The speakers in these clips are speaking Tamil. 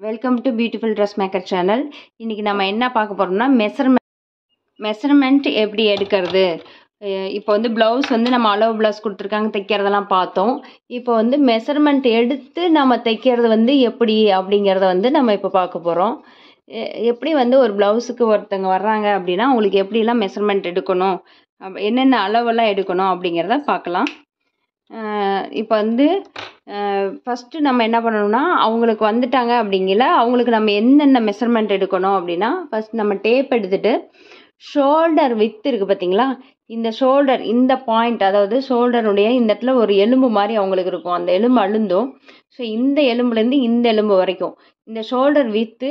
Welcome to beautiful dress maker channel. இன்றைக்கி நம்ம என்ன பார்க்க போகிறோம்னா மெஷர்மெண்ட் எப்படி எடுக்கிறது. இப்போ வந்து ப்ளவுஸ் வந்து நம்ம அளவு ப்ளவுஸ் கொடுத்துருக்காங்க, தைக்கிறதெல்லாம் பார்த்தோம். இப்போ வந்து மெஷர்மெண்ட் எடுத்து நம்ம தைக்கிறது வந்து எப்படி அப்படிங்கிறத வந்து நம்ம இப்போ பார்க்க போகிறோம். எப்படி வந்து ஒரு ப்ளவுஸுக்கு ஒருத்தங்க வர்றாங்க அப்படின்னா அவங்களுக்கு எப்படிலாம் மெஷர்மெண்ட் எடுக்கணும், என்னென்ன அளவெல்லாம் எடுக்கணும் அப்படிங்கிறத பார்க்கலாம். இப்போ வந்து ஃபஸ்ட்டு நம்ம என்ன பண்ணணும்னா அவங்களுக்கு வந்துட்டாங்க அப்படிங்கல அவங்களுக்கு நம்ம என்னென்ன மெஷர்மெண்ட் எடுக்கணும் அப்படின்னா, ஃபஸ்ட் நம்ம டேப் எடுத்துகிட்டு ஷோல்டர் வித் இருக்குது பார்த்தீங்களா, இந்த ஷோல்டர் இந்த பாயிண்ட், அதாவது ஷோல்டருடைய இந்த இடத்துல ஒரு எலும்பு மாதிரி அவங்களுக்கு இருக்கும், அந்த எலும்பு அழுந்தும். ஸோ இந்த எலும்புலேருந்து இந்த எலும்பு வரைக்கும் இந்த ஷோல்டர் வித்து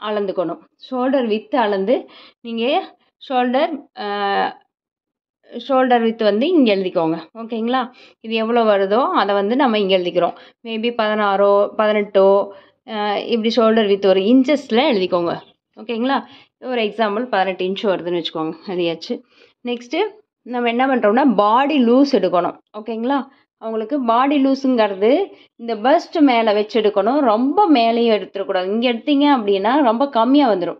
அளந்துக்கணும். ஷோல்டர் வித்து அளந்து நீங்கள் ஷோல்டர் வித் வந்து இங்கே எழுதிக்கோங்க. ஓகேங்களா, இது எவ்வளோ வருதோ அதை வந்து நம்ம இங்கே எழுதிக்கிறோம். மேபி 16 18 இப்படி ஷோல்டர் வித் ஒரு இன்ச்சஸில் எழுதிக்கோங்க. ஓகேங்களா, ஒரு எக்ஸாம்பிள் 18 இன்ச் வருதுன்னு வச்சுக்கோங்க, எழுதியாச்சு. நெக்ஸ்ட்டு நம்ம என்ன பண்ணுறோம்னா பாடி லூஸ் எடுக்கணும். ஓகேங்களா, அவங்களுக்கு பாடி லூஸுங்கிறது இந்த பஸ்ட் மேலே வச்சு எடுக்கணும், ரொம்ப மேலேயும் எடுத்துடக்கூடாது. இங்கே எடுத்தீங்க அப்படின்னா ரொம்ப கம்மியாக வந்துடும்,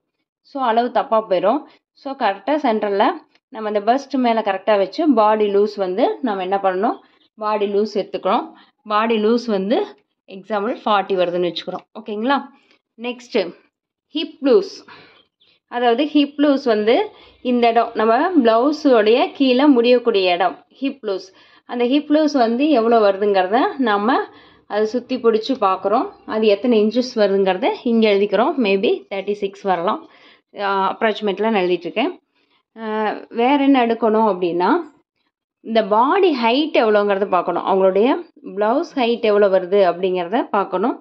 ஸோ அளவு தப்பாக போயிடும். ஸோ கரெக்டாக சென்டரில் நம்ம அந்த பஸ்ட் மேலே கரெக்டாக வச்சு பாடி லூஸ் வந்து நம்ம என்ன பண்ணணும், பாடி லூஸ் எடுத்துக்கிறோம். பாடி லூஸ் வந்து எக்ஸாம்பிள் 40 வருதுன்னு வச்சுக்கிறோம். ஓகேங்களா, நெக்ஸ்ட்டு ஹிப் லூஸ், அதாவது ஹிப் லூஸ் வந்து இந்த இடம் நம்ம ப்ளவுஸோடைய கீழே முடியக்கூடிய இடம் ஹிப் லூஸ். அந்த ஹிப் லூஸ் வந்து எவ்வளோ வருதுங்கிறத நம்ம அதை சுற்றி பிடிச்சி பார்க்குறோம். அது எத்தனை இன்ச்சஸ் வருதுங்கிறத இங்கே எழுதிக்கிறோம். மேபி 36 வரலாம், அப்ராக்சிமேட்டில் நான் எழுதிட்டுருக்கேன். வேறு என்ன எடுக்கணும் அப்படின்னா இந்த பாடி ஹைட் எவ்வளோங்கிறத பார்க்கணும். அவங்களுடைய ப்ளவுஸ் ஹைட் எவ்வளோ வருது அப்படிங்கிறத பார்க்கணும்.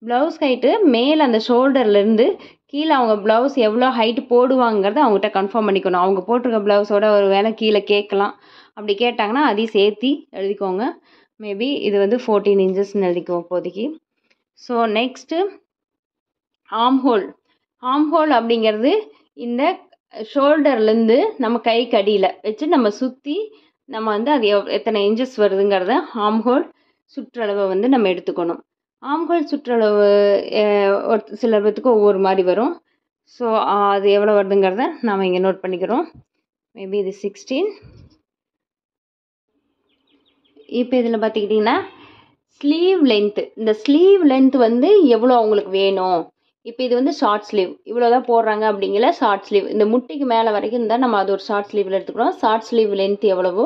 ப்ளவுஸ் ஹைட்டு மேலே அந்த ஷோல்டர்லேருந்து கீழே அவங்க ப்ளவுஸ் எவ்வளோ ஹைட்டு போடுவாங்கிறத அவங்ககிட்ட கன்ஃபார்ம் பண்ணிக்கணும். அவங்க போட்டிருக்க ப்ளவுஸோட ஒரு வேளை கீழே கேட்கலாம், அப்படி கேட்டாங்கன்னா அதையும் சேர்த்தி எழுதிக்கோங்க. மேபி இது வந்து 14 இன்ச்சஸ்ன்னு எழுதிக்குவோம் இப்போதைக்கு. So next armhole. ஆம்ஹோல் அப்படிங்கிறது இந்த ஷோல்டர்லேருந்து நம்ம கைக்கு அடியில் வச்சு நம்ம சுற்றி நம்ம வந்து அது எத்தனை இன்ச்சஸ் வருதுங்கிறத ஆம்ஹோல் சுற்றளவை வந்து நம்ம எடுத்துக்கணும். ஆம்ஹோல் சுற்றளவு ஒரு சில பேத்துக்கு ஒவ்வொரு மாதிரி வரும். ஸோ அது எவ்வளோ வருதுங்கிறத நாம் இங்கே நோட் பண்ணிக்கிறோம். மேபி இது 16. இப்போ இதில் பார்த்துக்கிட்டிங்கன்னா ஸ்லீவ் லென்த்து, இந்த ஸ்லீவ் லென்த் வந்து எவ்வளோ அவங்களுக்கு வேணும். இப்போ இது வந்து ஷார்ட் ஸ்லீவ் இவ்வளோ தான் போடுறாங்க அப்படிங்கிற ஷார்ட் ஸ்லீவ், இந்த முட்டிக்கு மேலே வரைக்கும் இருந்தால் நம்ம அது ஒரு ஷார்ட் ஸ்லீவில் எடுத்துக்கிறோம். ஷார்ட் ஸ்லீவ் லென்த் எவ்வளவோ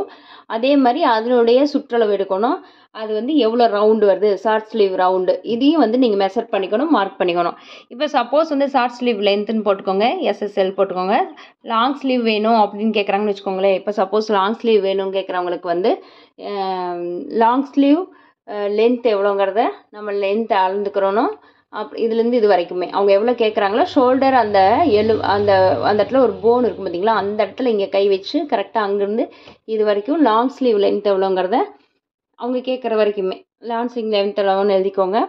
அதே மாதிரி அதனுடைய சுற்றளவு எடுக்கணும். அது வந்து எவ்வளோ ரவுண்டு வருது, ஷார்ட் ஸ்லீவ் ரவுண்டு, இதையும் வந்து நீங்கள் மெஷர் பண்ணிக்கணும், மார்க் பண்ணிக்கணும். இப்போ சப்போஸ் வந்து ஷார்ட் ஸ்லீவ் லென்த்துன்னு போட்டுக்கோங்க, SSL போட்டுக்கோங்க. லாங் ஸ்லீவ் வேணும் அப்படின்னு கேட்குறாங்கன்னு வச்சுக்கோங்களேன். இப்போ சப்போஸ் லாங் ஸ்லீவ் வேணும்னு கேட்குறவங்களுக்கு வந்து லாங் ஸ்லீவ் லென்த் எவ்வளோங்கிறத நம்ம லென்த்தை அளந்துக்கிறோம். இதுலேருந்து இது வரைக்குமே அவங்க எவ்வளோ கேட்குறாங்களோ ஷோல்டர் அந்த அந்த இடத்துல ஒரு போன் இருக்கும் பார்த்தீங்களா, அந்த இடத்துல இங்கே கை வச்சு கரெக்டாக அங்கேருந்து இது வரைக்கும் லாங் ஸ்லீவ் லென்த் எவ்வளோங்கிறத அவங்க கேட்குற வரைக்குமே லாங் ஸ்லீவ் லென்த் எவ்வளோன்னு எழுதிக்கோங்க.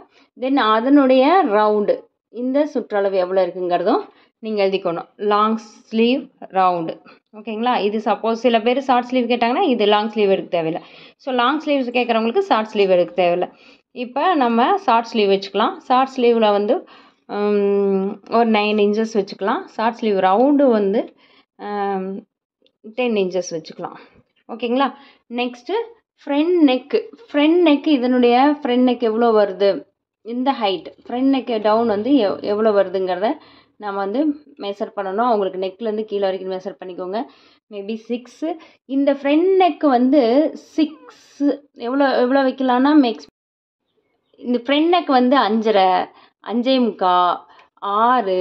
தென் அதனுடைய ரவுண்டு இந்த சுற்றளவு எவ்வளோ இருக்குங்கிறதும் நீங்கள் எழுதிக்கணும். Long sleeve round. ஓகேங்களா, இது சப்போஸ் சில பேர் ஷார்ட் ஸ்லீவ் கேட்டாங்கன்னா இது லாங் ஸ்லீவ் எடுக்க தேவையில்லை. ஸோ லாங் ஸ்லீவ்ஸ் கேட்குறவங்களுக்கு ஷார்ட் ஸ்லீவ் எடுக்க தேவையில்லை. இப்போ நம்ம ஷார்ட் ஸ்லீவ் வச்சுக்கலாம். ஷார்ட் ஸ்லீவில் வந்து ஒரு 9 இன்ச்சஸ் வச்சுக்கலாம். ஷார்ட் ஸ்லீவ் ரவுண்டு வந்து 10 இன்ச்சஸ் வச்சுக்கலாம். ஓகேங்களா, நெக்ஸ்ட்டு ஃப்ரண்ட் நெக்கு இதனுடைய ஃப்ரண்ட் நெக் எவ்வளோ வருது, இந்த ஹைட் ஃப்ரண்ட் நெக் டவுன் வந்து எவ்வளோ வருதுங்கிறத நம்ம வந்து மெஷர் பண்ணணும். அவங்களுக்கு நெக்லேருந்து கீழே வரைக்கும் மெஷர் பண்ணிக்கோங்க. மேபி 6. இந்த ஃப்ரண்ட் நெக்கு வந்து 6 எவ்வளோ வைக்கலான்னா இந்த ஃப்ரண்ட் நெக் வந்து 5.5 5.25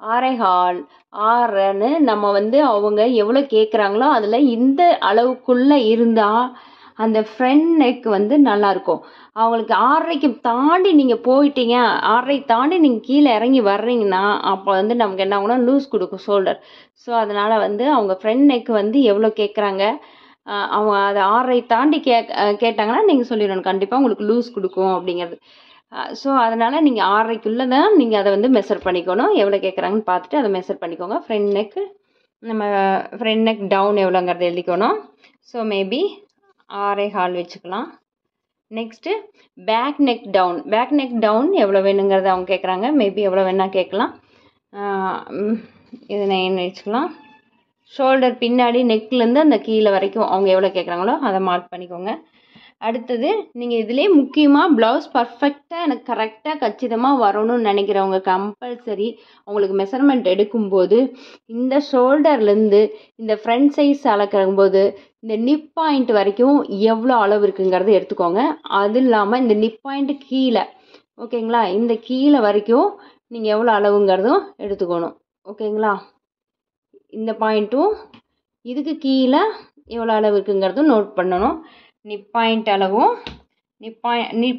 6 6.25 6ன்னு நம்ம வந்து அவங்க எவ்வளோ கேட்குறாங்களோ அதில் இந்த அளவுக்குள்ளே இருந்தால் அந்த ஃப்ரண்ட் நெக் வந்து நல்லாயிருக்கும். அவங்களுக்கு 6.5க்கு தாண்டி நீங்கள் போயிட்டீங்க, 6.5 தாண்டி நீங்கள் கீழே இறங்கி வர்றீங்கன்னா அப்போ வந்து நமக்கு என்ன ஆகும்னா லூஸ் கொடுக்கும் ஷோல்டர். ஸோ அதனால் வந்து அவங்க ஃப்ரண்ட் நெக் வந்து எவ்வளோ கேட்குறாங்க, அவங்க அதை 6.5 தாண்டி கேட்டாங்கன்னா நீங்கள் சொல்லிடணும் கண்டிப்பாக உங்களுக்கு லூஸ் கொடுக்கும் அப்படிங்கிறது. ஸோ அதனால் நீங்கள் 6.5க்குள்ளே தான் நீங்கள் அதை வந்து மெஷர் பண்ணிக்கணும். எவ்வளோ கேட்குறாங்கன்னு பார்த்துட்டு அதை மெஷர் பண்ணிக்கோங்க. ஃப்ரண்ட் நெக்கு நம்ம ஃப்ரண்ட் நெக் டவுன் எவ்வளோங்கிறத எழுதிக்கணும். ஸோ மேபி 6.25 வச்சுக்கலாம். நெக்ஸ்ட்டு பேக் நெக் டவுன் எவ்வளோ வேணுங்கிறத அவங்க கேட்குறாங்க. மேபி எவ்வளோ வேணால் கேட்கலாம். இது 9 வச்சுக்கலாம். ஷோல்டர் பின்னாடி நெக்லேருந்து அந்த கீழே வரைக்கும் அவங்க எவ்வளோ கேட்குறாங்களோ அதை மார்க் பண்ணிக்கோங்க. அடுத்தது நீங்கள் இதிலே முக்கியமாக ப்ளவுஸ் பர்ஃபெக்டாக எனக்கு கரெக்டாக கச்சிதமாக வரணும்னு நினைக்கிறவங்க கம்பல்சரி உங்களுக்கு மெஷர்மெண்ட் எடுக்கும்போது இந்த ஷோல்டர்லேருந்து இந்த ஃப்ரண்ட் சைஸ் அளக்கும்போது இந்த நிப் பாயிண்ட் வரைக்கும் எவ்வளோ அளவு இருக்குங்கிறத எடுத்துக்கோங்க. அது இல்லாமல் இந்த நிப் பாயிண்ட் கீழே ஓகேங்களா, இந்த கீழே வரைக்கும் நீங்கள் எவ்வளோ அளவுங்கிறதும் எடுத்துக்கணும். ஓகேங்களா, இந்த பாயிண்ட்டும் இதுக்கு கீழே எவ்வளோ அளவு இருக்குங்கிறதும் நோட் பண்ணணும். நிப் பாயிண்ட் அளவும் நிப்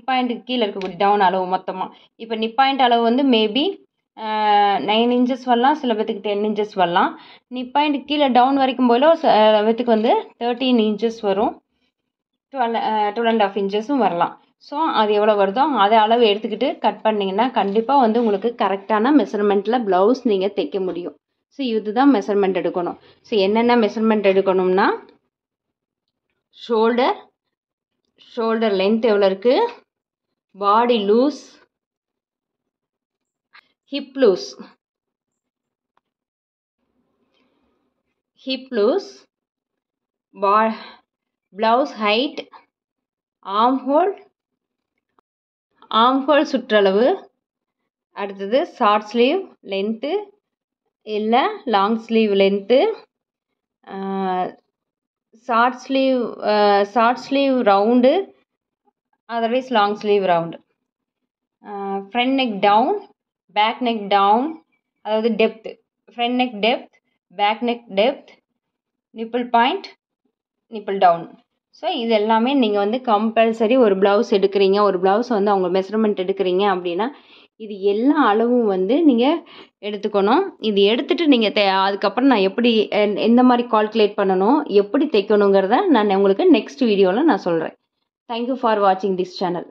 பாயிண்ட்டுக்கு கீழே இருக்கக்கூடிய டவுன் அளவு மொத்தமாக. இப்போ நிப் பாயிண்ட் அளவு வந்து மேபி 9 இன்ச்சஸ் வரலாம், சில பேத்துக்கு 10 இன்ச்சஸ் வரலாம். நிப் பாயிண்ட்டுக்கு கீழே டவுன் வரைக்கும் போல சில பேத்துக்கு வந்து 13 இன்ச்சஸ் வரும், 12.5 இன்ச்சஸும் வரலாம். ஸோ அது எவ்வளோ வருதோ அதை அளவு எடுத்துக்கிட்டு கட் பண்ணிங்கன்னா கண்டிப்பாக வந்து உங்களுக்கு கரெக்டான மெஷர்மெண்ட்டில் ப்ளவுஸ் நீங்கள் தைக்க முடியும். ஸோ இதுதான் மெஷர்மெண்ட் எடுக்கணும். ஸோ என்னென்ன மெஷர்மெண்ட் எடுக்கணும்னா ஷோல்டர் லென்த் எவ்வளோ இருக்குது, body loose, hip loose, blouse height, armhole சுற்றளவு, அடுத்தது ஷார்ட் ஸ்லீவ் லென்த்து இல்லை long sleeve length, short sleeve round, otherwise long sleeve round, front neck down, back neck down, அதாவது depth, front neck depth, back neck depth, nipple point, nipple down. So இது எல்லாமே நீங்கள் வந்து கம்பல்சரி ஒரு ப்ளவுஸ் எடுக்கிறீங்க, ஒரு ப்ளவுஸ் வந்து அவங்க மெஷர்மெண்ட் எடுக்கிறீங்க அப்படின்னா இது எல்லா அளவும் வந்து நீங்கள் எடுத்துக்கணும். இது எடுத்துகிட்டு நீங்கள் அதுக்கப்புறம் நான் எப்படி எந்த மாதிரி கால்குலேட் பண்ணணும், எப்படி தைக்கணுங்கிறத நான் உங்களுக்கு நெக்ஸ்ட் வீடியோவில் நான் சொல்கிறேன். தேங்க்யூ ஃபார் வாட்சிங் திஸ் சேனல்.